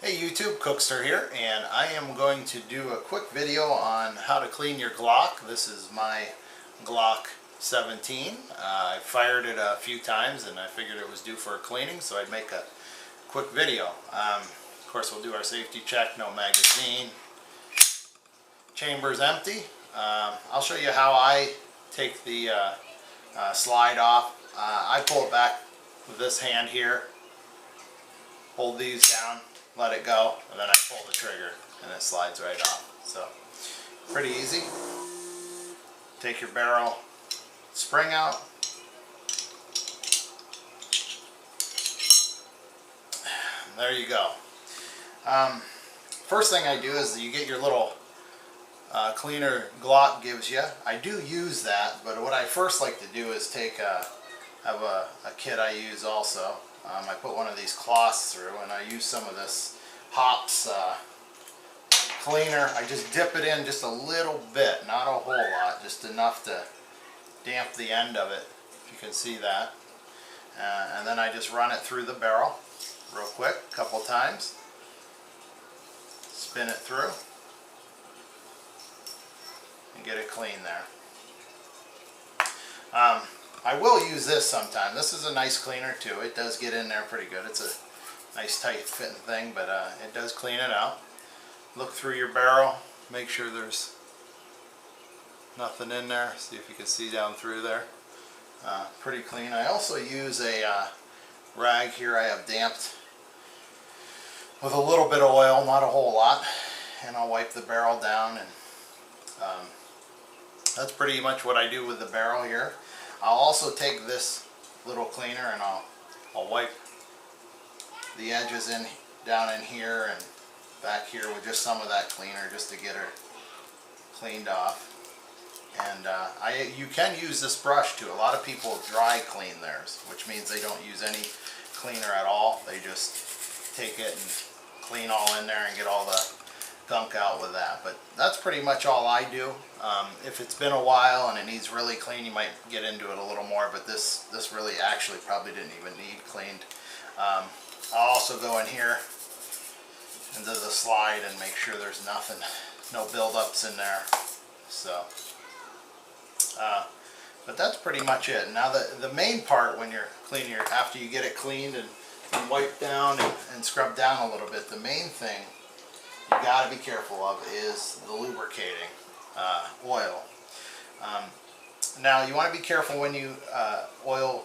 Hey YouTube, Cookster here, and I am going to do a quick video on how to clean your Glock. This is my Glock 17. I fired it a few times and I figured it was due for a cleaning, so I'd make a quick video. Of course, we'll do our safety check, no magazine, chamber's empty. I'll show you how I take the slide off. I pull it back with this hand here, hold these down, let it go, and then I pull the trigger and it slides right off. So pretty easy. Take your barrel spring out. There you go. First thing I do is you get your little cleaner Glock gives you. I do use that, but what I first like to do is take have a kit I use also. I put one of these cloths through and I use some of this Hops cleaner. I just dip it in just a little bit, not a whole lot, just enough to damp the end of it, if you can see that. And then I just run it through the barrel real quick, a couple times. Spin it through and get it clean there. I will use this sometime. This is a nice cleaner too. It does get in there pretty good. It's a nice tight fitting thing, but it does clean it out. Look through your barrel, make sure there's nothing in there. See if you can see down through there. Pretty clean. I also use a rag here I have damped with a little bit of oil, not a whole lot, and I'll wipe the barrel down, and that's pretty much what I do with the barrel here. I'll also take this little cleaner and I'll wipe the edges down in here and back here with just some of that cleaner just to get her cleaned off. And you can use this brush too. A lot of people dry clean theirs, which means they don't use any cleaner at all. They just take it and clean all in there and get all the gunk out with that. But that's pretty much all I do. If it's been a while and it needs really clean, you might get into it a little more, but this really actually probably didn't even need cleaned. I'll also go in here into the slide and make sure there's nothing, no buildups in there. So but that's pretty much it. Now the main part when you're cleaning after you get it cleaned and wiped down and scrubbed down a little bit, the main thing you got to be careful of is the lubricating oil. Now you want to be careful when you oil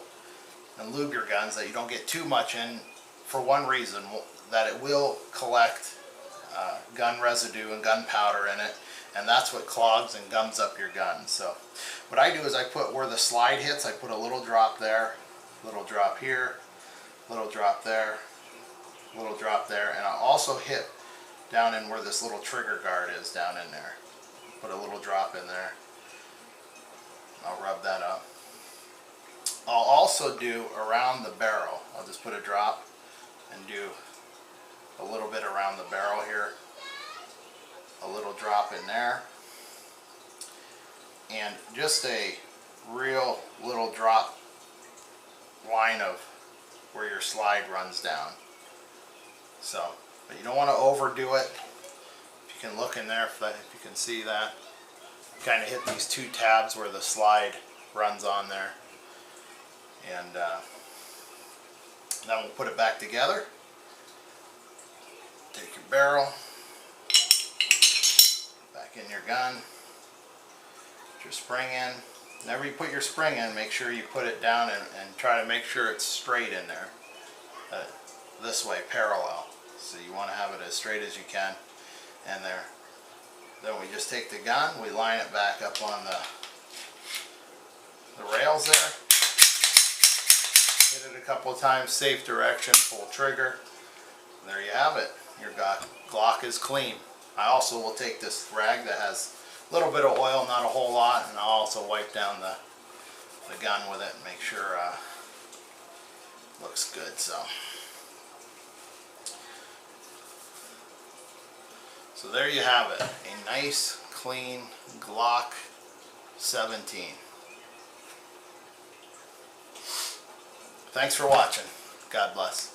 and lube your guns that you don't get too much in, for one reason, that it will collect gun residue and gunpowder in it, and that's what clogs and gums up your gun. So what I do is I put where the slide hits, I put a little drop there, little drop here, little drop there, little drop there, and I'll also hit down in where this little trigger guard is down in there. Put a little drop in there. I'll rub that up. I'll also do around the barrel. I'll just put a drop and do a little bit around the barrel here. A little drop in there. And just a real little drop line of where your slide runs down. So, but you don't want to overdo it. If you can look in there, if you can see that, kind of hit these two tabs where the slide runs on there, and then we'll put it back together. Take your barrel back in your gun, put your spring in. Whenever you put your spring in, make sure you put it down and try to make sure it's straight in there, this way, parallel. So you want to have it as straight as you can in there. Then we just take the gun, we line it back up on the rails there. Hit it a couple of times, safe direction, pull trigger. There you have it. Your Glock is clean. I also will take this rag that has a little bit of oil, not a whole lot, and I'll also wipe down the gun with it and make sure it looks good. So there you have it, a nice, clean Glock 17. Thanks for watching. God bless.